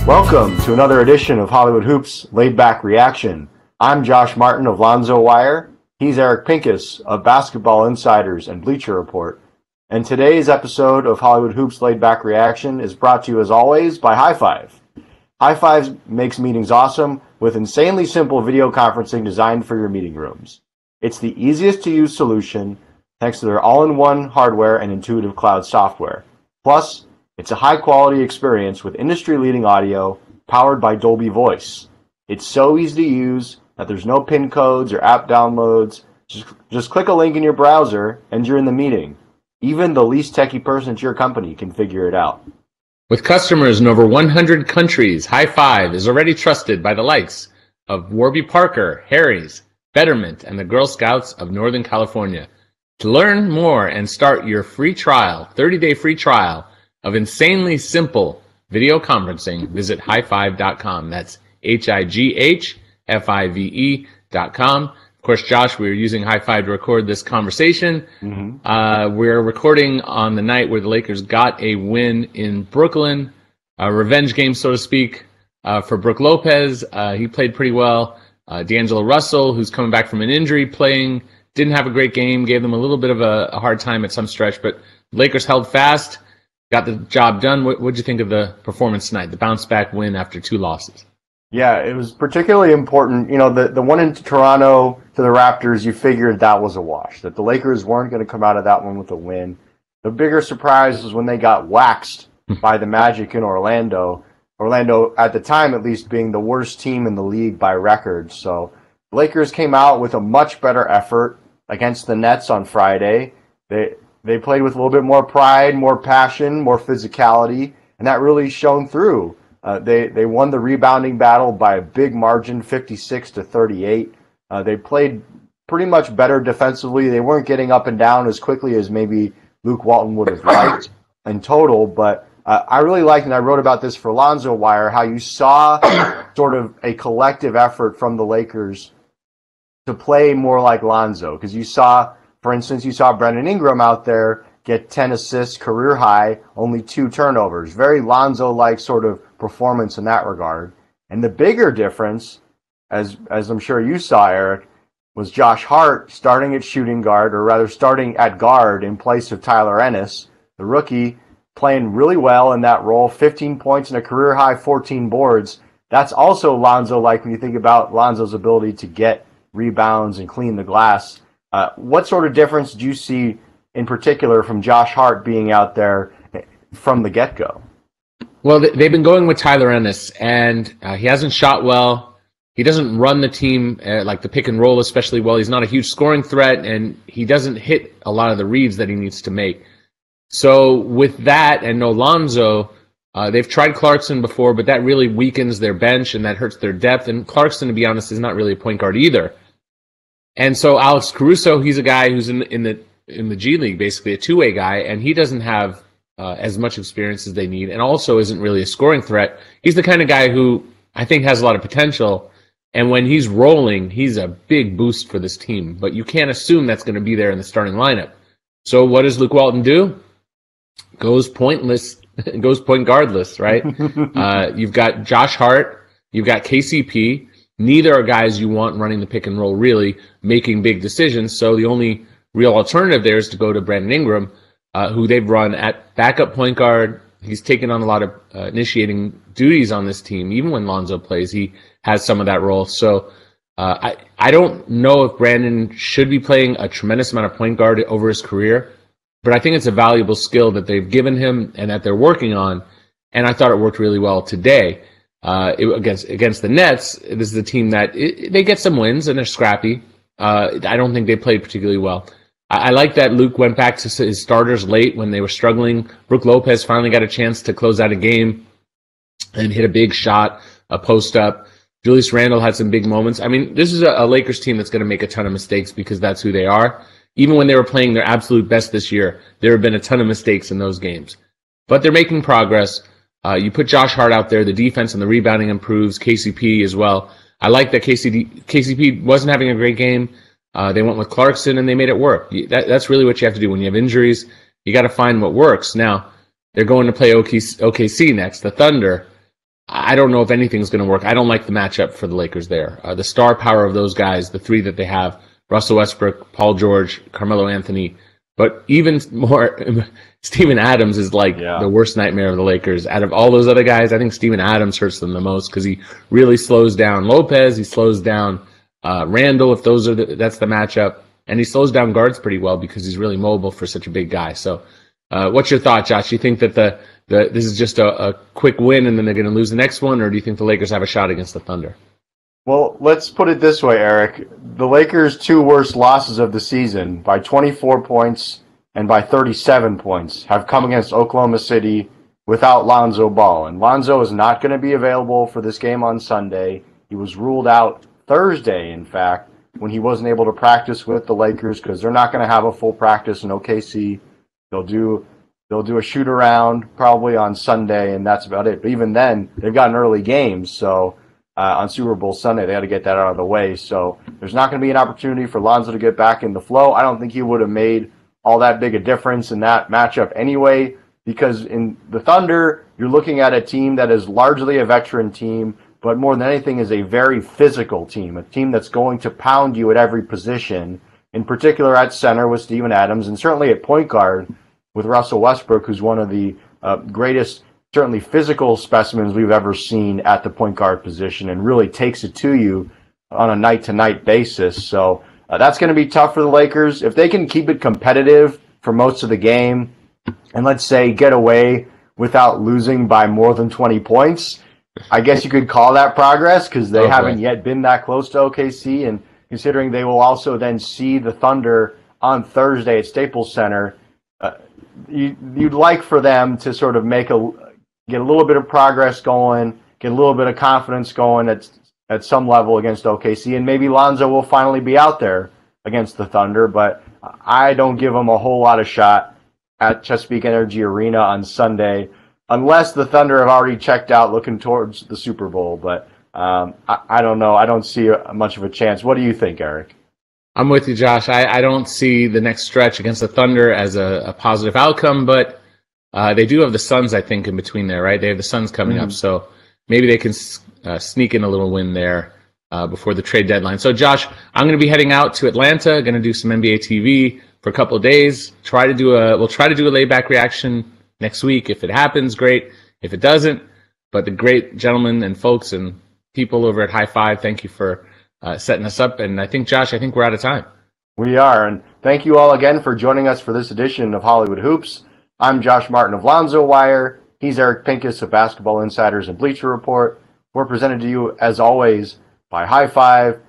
Welcome to another edition of Hollywood Hoops Laid Back Reaction. I'm Josh Martin of Lonzo Wire. He's Eric Pincus of Basketball Insiders and Bleacher Report. And today's episode of Hollywood Hoops Laid Back Reaction is brought to you, as always, by High Five. High Five makes meetings awesome with insanely simple video conferencing designed for your meeting rooms. It's the easiest to use solution thanks to their all-in-one hardware and intuitive cloud software. Plus, it's a high-quality experience with industry-leading audio powered by Dolby Voice. It's so easy to use that there's no PIN codes or app downloads. Just click a link in your browser and you're in the meeting. Even the least techie person at your company can figure it out. With customers in over 100 countries, High Five is already trusted by the likes of Warby Parker, Harry's, Betterment, and the Girl Scouts of Northern California. To learn more and start your free trial, 30-day free trial, of insanely simple video conferencing, visit highfive.com. That's highfive.com. Of course, Josh, we were using High Five to record this conversation. We're recording on the night where the Lakers got a win in Brooklyn, a revenge game, so to speak, for Brook Lopez. He played pretty well. D'Angelo Russell, who's coming back from an injury, didn't have a great game, gave them a little bit of a hard time at some stretch, but Lakers held fast. Got the job done. What did you think of the performance tonight, the bounce-back win after 2 losses? Yeah, it was particularly important. You know, the one in Toronto to the Raptors, you figured that was a wash, that the Lakers weren't going to come out of that one with a win. The bigger surprise was when they got waxed by the Magic in Orlando. Orlando, at the time at least, being the worst team in the league by record. So the Lakers came out with a much better effort against the Nets on Friday. They played with a little bit more pride, more passion, more physicality, and that really shone through. They won the rebounding battle by a big margin, 56-38. They played pretty much better defensively. They weren't getting up and down as quickly as maybe Luke Walton would have liked in total, but I really liked, and I wrote about this for Lonzo Wire, how you saw sort of a collective effort from the Lakers to play more like Lonzo, because you saw, for instance, Brandon Ingram out there get 10 assists, career high, only 2 turnovers. Very Lonzo-like sort of performance in that regard. And the bigger difference, as I'm sure you saw, Eric, was Josh Hart starting at shooting guard, or rather starting at guard in place of Tyler Ennis, the rookie, playing really well in that role, 15 points and a career high 14 boards. That's also Lonzo-like when you think about Lonzo's ability to get rebounds and clean the glass. What sort of difference do you see in particular from Josh Hart being out there from the get-go? Well, they've been going with Tyler Ennis, and he hasn't shot well. He doesn't run the team like the pick and roll especially well. He's not a huge scoring threat, and he doesn't hit a lot of the reads that he needs to make. So with that and no Lonzo, they've tried Clarkson before, but that really weakens their bench, and that hurts their depth. And Clarkson, to be honest, is not really a point guard either. And so Alex Caruso, he's a guy who's in the G League, basically a two-way guy, and he doesn't have as much experience as they need, and also isn't really a scoring threat. He's the kind of guy who I think has a lot of potential, and when he's rolling, he's a big boost for this team. But you can't assume that's going to be there in the starting lineup. So what does Luke Walton do? Goes pointless, goes point guardless, right? You've got Josh Hart, you've got KCP. Neither are guys you want running the pick and roll, really, making big decisions. So the only real alternative there is to go to Brandon Ingram, who they've run at backup point guard. He's taken on a lot of initiating duties on this team. Even when Lonzo plays, he has some of that role. So I don't know if Brandon should be playing a tremendous amount of point guard over his career, but I think it's a valuable skill that they've given him and that they're working on, and I thought it worked really well today. Against the Nets, this is a team that they get some wins and they're scrappy. I don't think they played particularly well. I like that Luke went back to his starters late when they were struggling. Brook Lopez finally got a chance to close out a game and hit a big shot, a post up. Julius Randle had some big moments. I mean, this is a Lakers team that's going to make a ton of mistakes because that's who they are. Even when they were playing their absolute best this year, there have been a ton of mistakes in those games. But they're making progress. You put Josh Hart out there, the defense and the rebounding improves, KCP as well. I like that KCP wasn't having a great game. They went with Clarkson, and they made it work. That's really what you have to do when you have injuries. You got to find what works. Now, they're going to play OKC next, the Thunder. I don't know if anything's going to work. I don't like the matchup for the Lakers there. The star power of those guys, the three that they have, Russell Westbrook, Paul George, Carmelo Anthony, but even more, Steven Adams is like the worst nightmare of the Lakers. Out of all those other guys, I think Steven Adams hurts them the most because he really slows down Lopez. He slows down Randall if that's the matchup. And he slows down guards pretty well because he's really mobile for such a big guy. So what's your thought, Josh? Do you think that this is just a quick win and then they're going to lose the next one, or do you think the Lakers have a shot against the Thunder? Well, let's put it this way, Eric. The Lakers' two worst losses of the season, by 24 points and by 37 points, have come against Oklahoma City without Lonzo Ball. And Lonzo is not going to be available for this game on Sunday. He was ruled out Thursday, in fact, when he wasn't able to practice with the Lakers because they're not going to have a full practice in OKC. They'll do a shoot around probably on Sunday, and that's about it. But even then, they've got an early game, so on Super Bowl Sunday, they had to get that out of the way. So there's not going to be an opportunity for Lonzo to get back in the flow. I don't think he would have made all that big a difference in that matchup anyway, because in the Thunder, you're looking at a team that is largely a veteran team, but more than anything is a very physical team, a team that's going to pound you at every position, in particular at center with Steven Adams, and certainly at point guard with Russell Westbrook, who's one of the greatest, certainly physical specimens we've ever seen at the point guard position and really takes it to you on a night-to-night basis. So that's going to be tough for the Lakers. If they can keep it competitive for most of the game and, let's say, get away without losing by more than 20 points, I guess you could call that progress because they haven't yet been that close to OKC. And considering they will also then see the Thunder on Thursday at Staples Center, you'd like for them to sort of get a little bit of progress going, get a little bit of confidence going at some level against OKC, and maybe Lonzo will finally be out there against the Thunder, but I don't give them a whole lot of shot at Chesapeake Energy Arena on Sunday, unless the Thunder have already checked out looking towards the Super Bowl, but I don't know. I don't see much of a chance. What do you think, Eric? I'm with you, Josh. I don't see the next stretch against the Thunder as a positive outcome, but they do have the Suns, I think, in between there, right? They have the Suns coming up, so maybe they can sneak in a little win there before the trade deadline. So, Josh, I'm going to be heading out to Atlanta, going to do some NBA TV for a couple of days. We'll try to do a laid-back reaction next week. If it happens, great. If it doesn't, but the great gentlemen and folks and people over at High Five, thank you for setting us up. And I think, Josh, we're out of time. We are, and thank you all again for joining us for this edition of Hollywood Hoops. I'm Josh Martin of Lonzo Wire. He's Eric Pincus of Basketball Insiders and Bleacher Report. We're presented to you, as always, by High Five.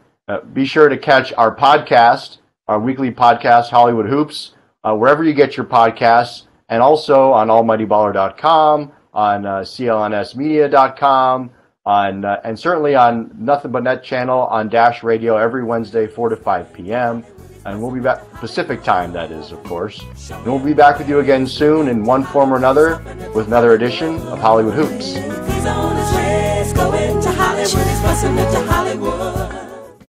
Be sure to catch our podcast, our weekly podcast, Hollywood Hoops, wherever you get your podcasts, and also on almightyballer.com, on clnsmedia.com, and certainly on Nothing But Net channel on Dash Radio every Wednesday, 4 to 5 p.m., and we'll be back Pacific time, that is, of course. And we'll be back with you again soon in one form or another with another edition of Hollywood Hoops. He's on his way, going to Hollywood, he's busting into Hollywood.